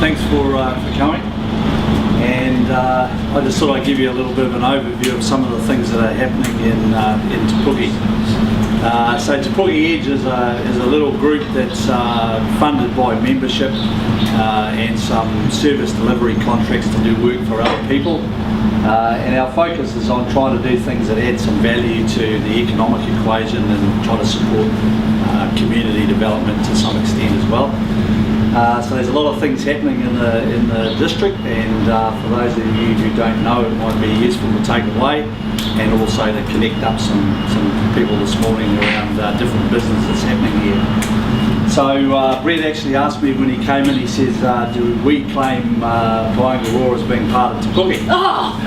Thanks for coming, and I just thought I'd give you a little bit of an overview of some of the things that are happening in Te Puke. So Te Puke EDG is a little group that's funded by membership and some service delivery contracts to do work for other people. And our focus is on trying to do things that add some value to the economic equation and try to support community development to some extent as well. So there's a lot of things happening in the district, and for those of you who don't know, it might be useful to take away, and also to connect up some people this morning around different businesses happening here. So Brett actually asked me when he came in, he says, do we claim Tauranga as being part of Te Puke? Oh.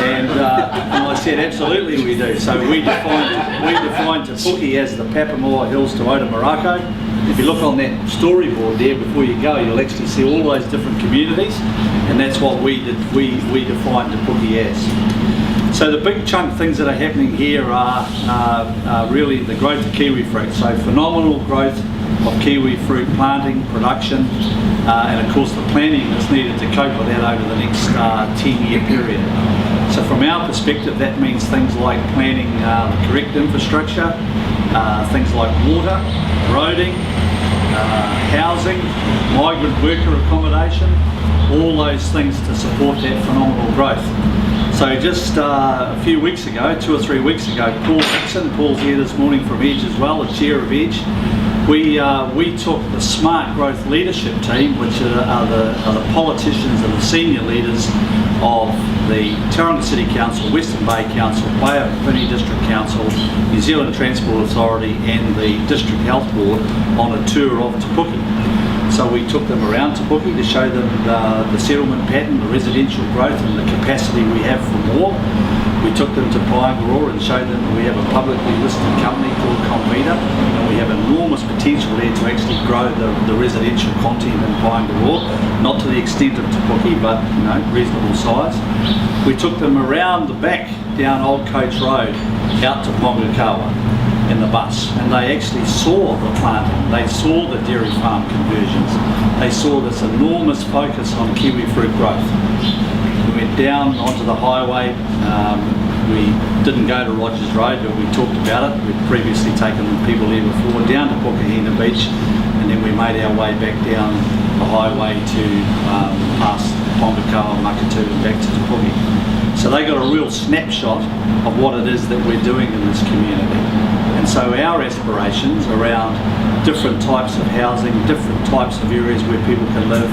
And I said, absolutely we do. So we define Te Puke as the Papamoa hills to Otamarakau. If you look on that storyboard there before you go, you'll actually see all those different communities, and that's what we define Te Puke as. So the big chunk things that are happening here are really the growth of kiwi fruit. So phenomenal growth of kiwi fruit planting, production, and of course the planning that's needed to cope with that over the next 10-year period. So from our perspective, that means things like planning the correct infrastructure, things like water, roading, housing, migrant worker accommodation, all those things to support that phenomenal growth. So just a few weeks ago, 2 or 3 weeks ago, Paul Hickson, Paul's here this morning from EDG as well, the chair of EDG, we took the Smart Growth Leadership Team, which are the politicians and the senior leaders of the Tauranga City Council, Western Bay Council, Bay of Plenty District Council, New Zealand Transport Authority and the District Health Board on a tour of Te Puke. So we took them around Te Puke to show them the settlement pattern, the residential growth and the capacity we have for more. We took them to Tauranga and showed them that we have a publicly listed company called Comvita, and we have enormous potential there to actually grow the residential content in Tauranga, not to the extent of Te Puke, but reasonable size. We took them around the back down Old Coach Road out to Papamoa in the bus, and they actually saw the planting, they saw the dairy farm conversions, they saw this enormous focus on kiwi fruit growth. We went down onto the highway. We didn't go to Rogers Road, but we talked about it. We'd previously taken people there before, down to Pukahina Beach, and then we made our way back down the highway to past Papamoa, Makatu and back to Te Puke. So they got a real snapshot of what it is that we're doing in this community. And so our aspirations around different types of housing, different types of areas where people can live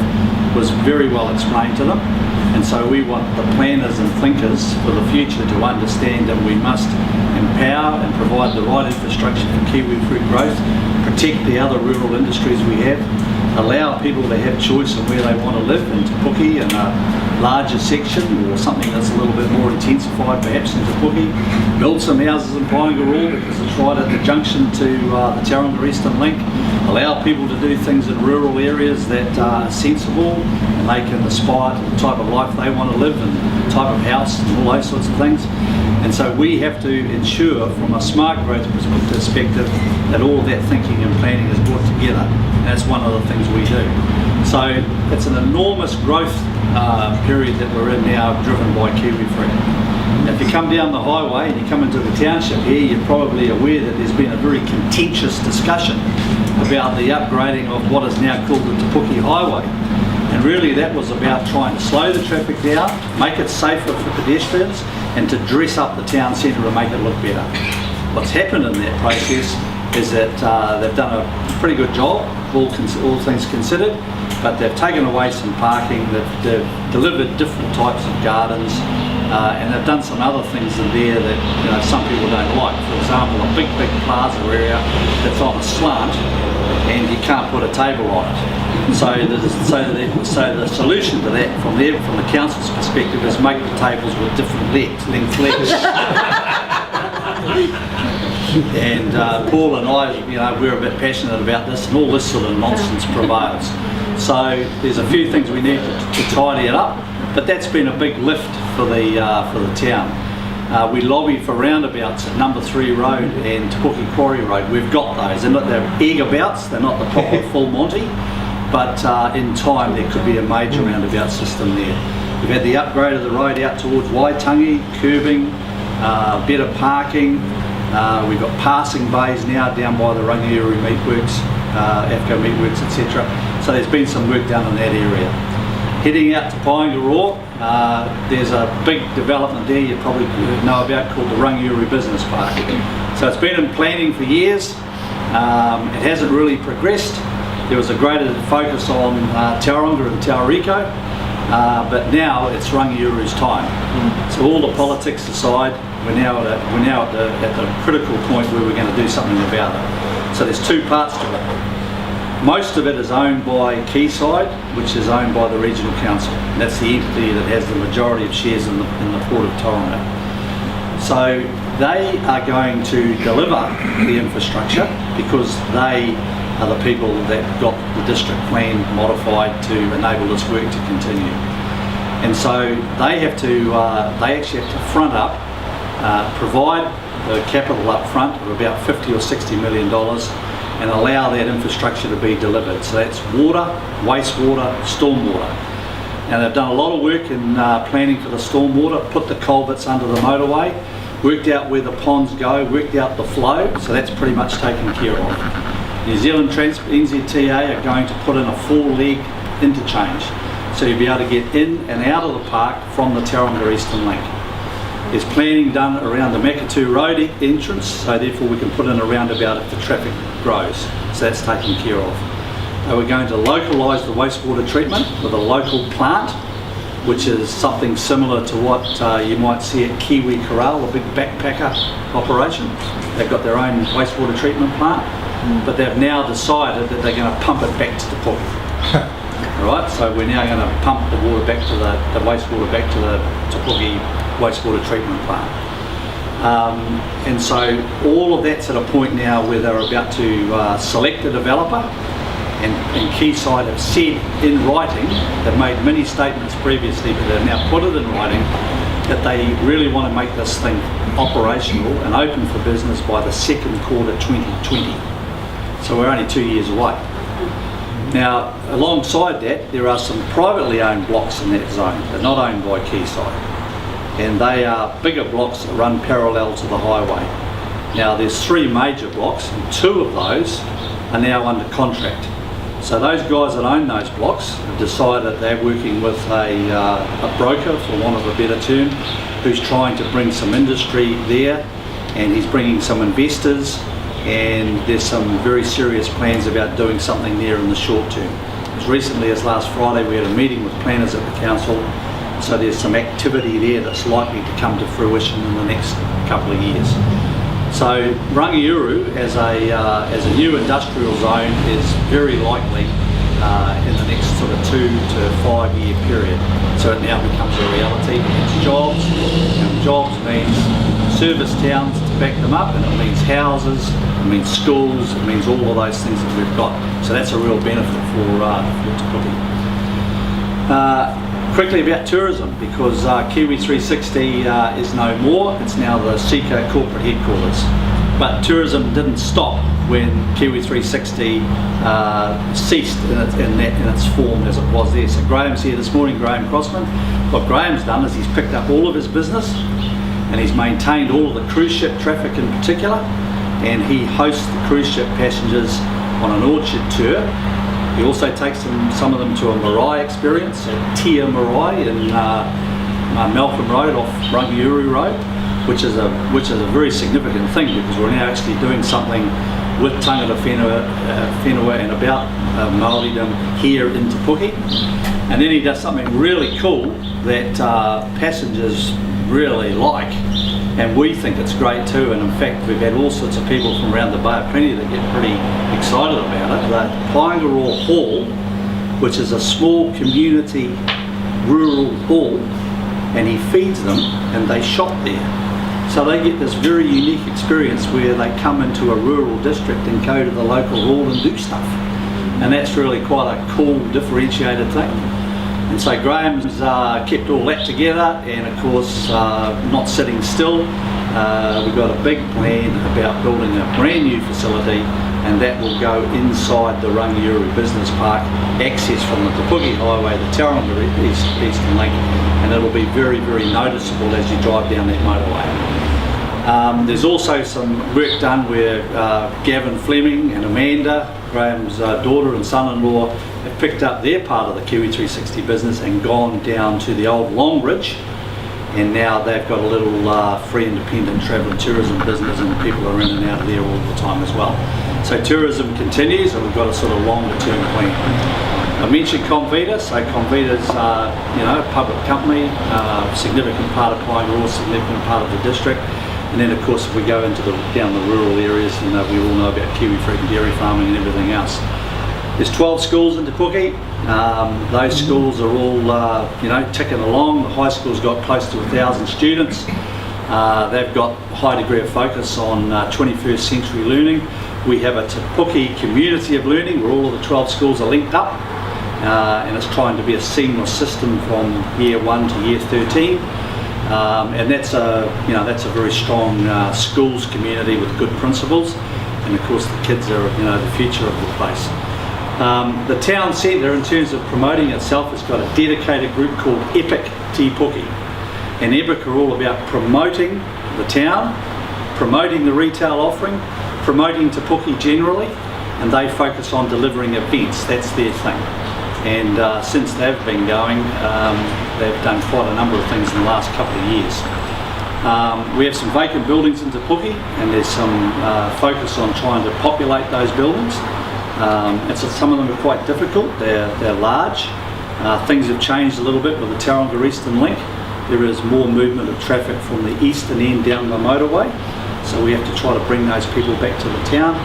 was very well explained to them. And so we want the planners and thinkers for the future to understand that we must empower and provide the right infrastructure for kiwi fruit growth, protect the other rural industries we have, allow people to have choice of where they want to live in Te Puke in a larger section or something that's a little bit more intensified perhaps in Te Puke, build some houses in Tauranga because it's right at the junction to the Tauranga Eastern Link, allow people to do things in rural areas that are sensible and they can aspire to the type of life they want to live and the type of house and all those sorts of things. And so we have to ensure from a smart growth perspective that all of that thinking and planning is brought together. That's one of the things we do. So it's an enormous growth period that we're in now, driven by kiwi fruit. If you come down the highway and you come into the township here, you're probably aware that there's been a very contentious discussion about the upgrading of what is now called the Te Puke Highway. And really that was about trying to slow the traffic down, make it safer for pedestrians, and to dress up the town centre to make it look better. What's happened in that process is that they've done a pretty good job, all things considered, but they've taken away some parking, they've delivered different types of gardens, and they've done some other things in there that some people don't like. For example, a big plaza area that's on a slant and you can't put a table on it. So the solution to that from the council's perspective is make the tables with different length legs. And Paul and I, we're a bit passionate about this, and all this sort of nonsense prevails. So there's a few things we need to tidy it up, but that's been a big lift for the town. We lobbied for roundabouts at Number 3 Road and Te Puke Quarry Road. We've got those. They're egg abouts, they're not the proper full Monty. but in time there could be a major roundabout system there. We've had the upgrade of the road out towards Waitangi, curbing, better parking. We've got passing bays now down by the Rangiuru Meatworks, AFCO Meatworks, etc. So there's been some work done in that area. Heading out to Papamoa, there's a big development there you probably know about called the Rangiuru Business Park. So it's been in planning for years. It hasn't really progressed. There was a greater focus on Tauranga and Tauriko, but now it's Rangiuru's time. So all the politics aside, we're now at the critical point where we're going to do something about it. So there's two parts to it. Most of it is owned by Quayside, which is owned by the Regional Council. And that's the entity that has the majority of shares in the Port of Tauranga. So they are going to deliver the infrastructure because they are the people that got the district plan modified to enable this work to continue. And so they actually have to front up, provide the capital up front of about $50 or $60 million and allow that infrastructure to be delivered. So that's water, wastewater, stormwater. Now they've done a lot of work in planning for the stormwater, put the culverts under the motorway, worked out where the ponds go, worked out the flow, so that's pretty much taken care of. New Zealand NZTA are going to put in a 4-leg interchange, so you'll be able to get in and out of the park from the Tauranga Eastern Link. There's planning done around the Makatu Road entrance, so therefore we can put in a roundabout if the traffic grows, so that's taken care of. We're going to localise the wastewater treatment with a local plant, which is something similar to what you might see at Kiwi Corral, a big backpacker operation. They've got their own wastewater treatment plant, but they've now decided that they're going to pump it back to Te Puke. Right, so we're now going to pump the water back to the wastewater back to the Te Puke wastewater treatment plant. And so all of that's at a point now where they're about to select a developer, and Quayside have said in writing, they've made many statements previously, but they've now put it in writing, that they really want to make this thing operational and open for business by the second quarter 2020. So we're only 2 years away. Now, alongside that, there are some privately owned blocks in that zone. They're not owned by Quayside. And they are bigger blocks that run parallel to the highway. Now, there's 3 major blocks, and 2 of those are now under contract. So those guys that own those blocks have decided they're working with a broker, for want of a better term, who's trying to bring some industry there, and he's bringing some investors, and there's some very serious plans about doing something there in the short term. As recently as last Friday we had a meeting with planners at the council, so there's some activity there that's likely to come to fruition in the next couple of years. So Rangiuru as a new industrial zone is very likely in the next sort of 2 to 5 year period. So it now becomes a reality. It's jobs, and jobs means service towns to back them up, and it means houses, it means schools, it means all of those things that we've got. So that's a real benefit for Te Puke. Quickly about tourism, because Kiwi 360 is no more. It's now the Seco corporate headquarters. But tourism didn't stop when Kiwi 360 ceased in its form as it was there. So Graham's here this morning, Graham Crossman. What Graham's done is he's picked up all of his business, and he's maintained all of the cruise ship traffic in particular, and he hosts the cruise ship passengers on an orchard tour. He also takes some of them to a marae experience, a Tia Marae in Malcolm Road off Rangiuru Road, which is a very significant thing, because we're now actually doing something with tangata whenua and about Māoridom here in Te Puke. And then he does something really cool that passengers really like, and we think it's great too. And in fact, we've had all sorts of people from around the Bay of Plenty that get pretty excited about it. The Papamoa Hall, which is a small community rural hall, and he feeds them and they shop there. So they get this very unique experience where they come into a rural district and go to the local hall and do stuff. And that's really quite a cool, differentiated thing. And so Graham's kept all that together, and of course not sitting still. We've got a big plan about building a brand new facility and that will go inside the Rangiuru Business Park, access from the Te Puke Highway, the Tauranga Eastern Link, and it'll be very, very noticeable as you drive down that motorway. There's also some work done where Gavin Fleming and Amanda, Graham's daughter and son-in-law, have picked up their part of the Kiwi 360 business and gone down to the old Longridge, and now they've got a little free independent travel and tourism business, and people are in and out of there all the time as well. So tourism continues, and we've got a sort of longer term plan. I mentioned Comvita, so Comvita's a public company, significant part of Papamoa, significant part of the district. And then of course if we go into down the rural areas, we all know about kiwi fruit and dairy farming and everything else. There's 12 schools in Te Puke. Those schools are all ticking along. The high school's got close to 1,000 students. They've got a high degree of focus on 21st century learning. We have a Te Puke community of learning where all of the 12 schools are linked up, and it's trying to be a seamless system from year 1 to year 13. And that's a very strong schools community with good principles, and of course the kids are the future of the place. The town centre, in terms of promoting itself, has got a dedicated group called Epic Te Puke, and Epic are all about promoting the town, promoting the retail offering, promoting Te Puke generally, and they focus on delivering events. That's their thing. And since they've been going, they've done quite a number of things in the last couple of years. We have some vacant buildings in Te Puke, and there's some focus on trying to populate those buildings. And so some of them are quite difficult. They're large. Things have changed a little bit with the Tauranga Eastern Link. There is more movement of traffic from the eastern end down the motorway, so we have to try to bring those people back to the town.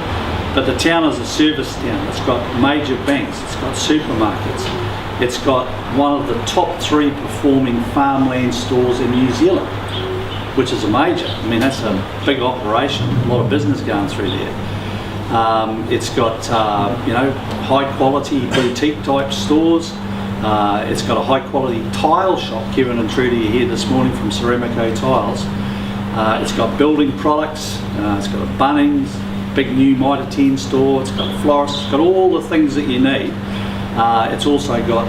But the town is a service town. It's got major banks, it's got supermarkets, it's got one of the top 3 performing farmland stores in New Zealand, which is a major. I mean, that's a big operation, a lot of business going through there. It's got high quality boutique type stores. It's got a high quality tile shop. Kevin and Trudy are here this morning from Ceramico Tiles. It's got building products, it's got a Bunnings, big new Mitre 10 store, it's got a florist, it's got all the things that you need. It's also got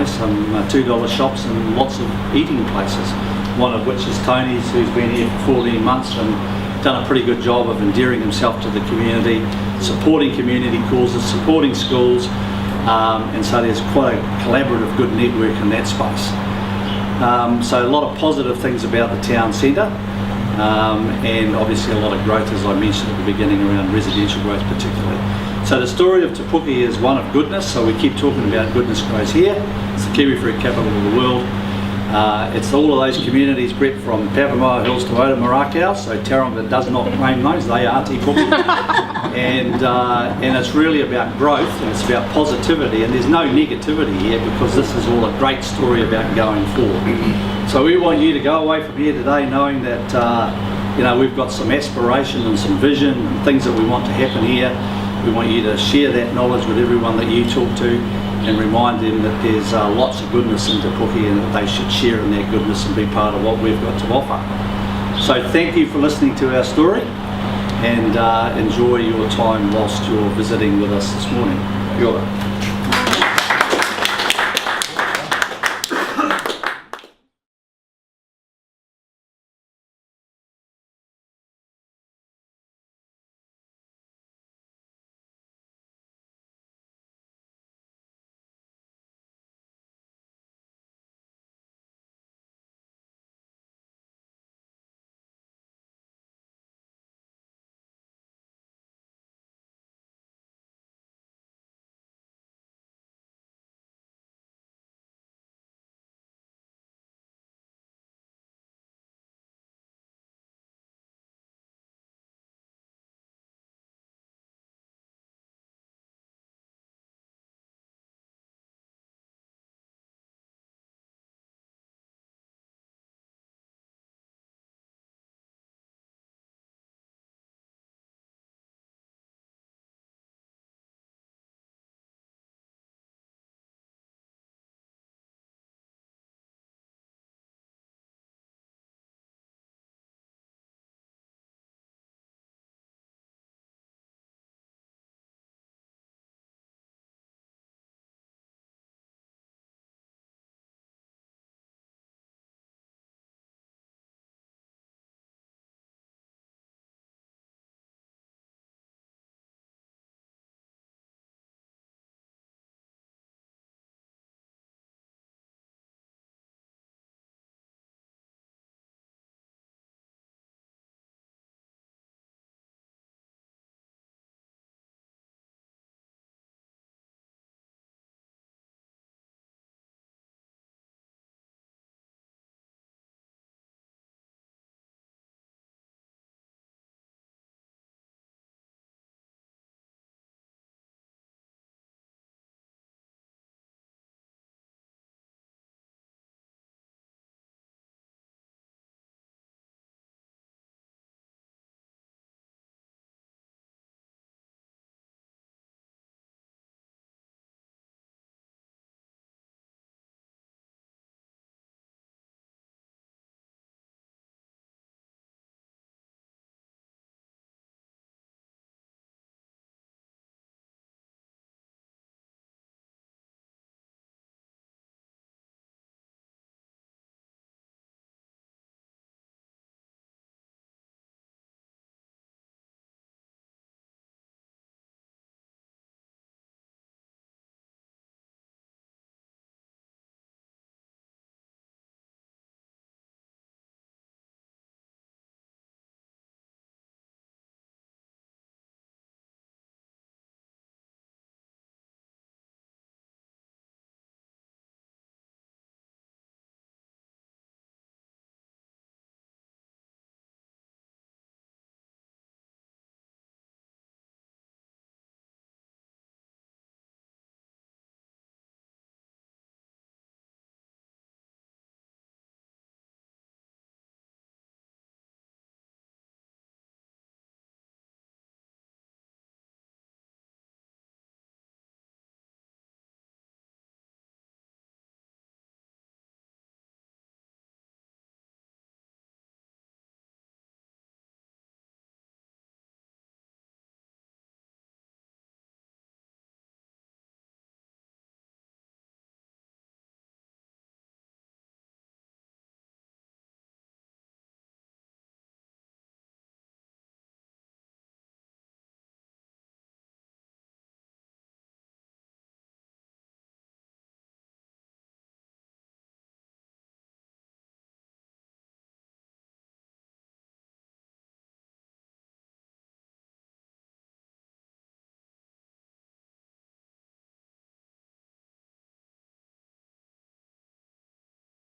some $2 shops and lots of eating places, one of which is Tony's, who's been here for 14 months and done a pretty good job of endearing himself to the community, supporting community causes, supporting schools, and so there's quite a collaborative good network in that space. So a lot of positive things about the town centre. And obviously a lot of growth, as I mentioned at the beginning, around residential growth particularly. So the story of Te Puke is one of goodness, so we keep talking about goodness grows here. It's the kiwi fruit capital of the world. It's all of those communities, Brett, from Papamoa Hills to Otamarakau, so Tauranga does not claim those, they are Te Puke. And it's really about growth, and it's about positivity, and there's no negativity here because this is all a great story about going forward. So we want you to go away from here today knowing that we've got some aspiration and some vision and things that we want to happen here. We want you to share that knowledge with everyone that you talk to, and remind them that there's lots of goodness in Te Puke, and that they should share in that goodness and be part of what we've got to offer. So thank you for listening to our story, and enjoy your time whilst you're visiting with us this morning. Kia ora.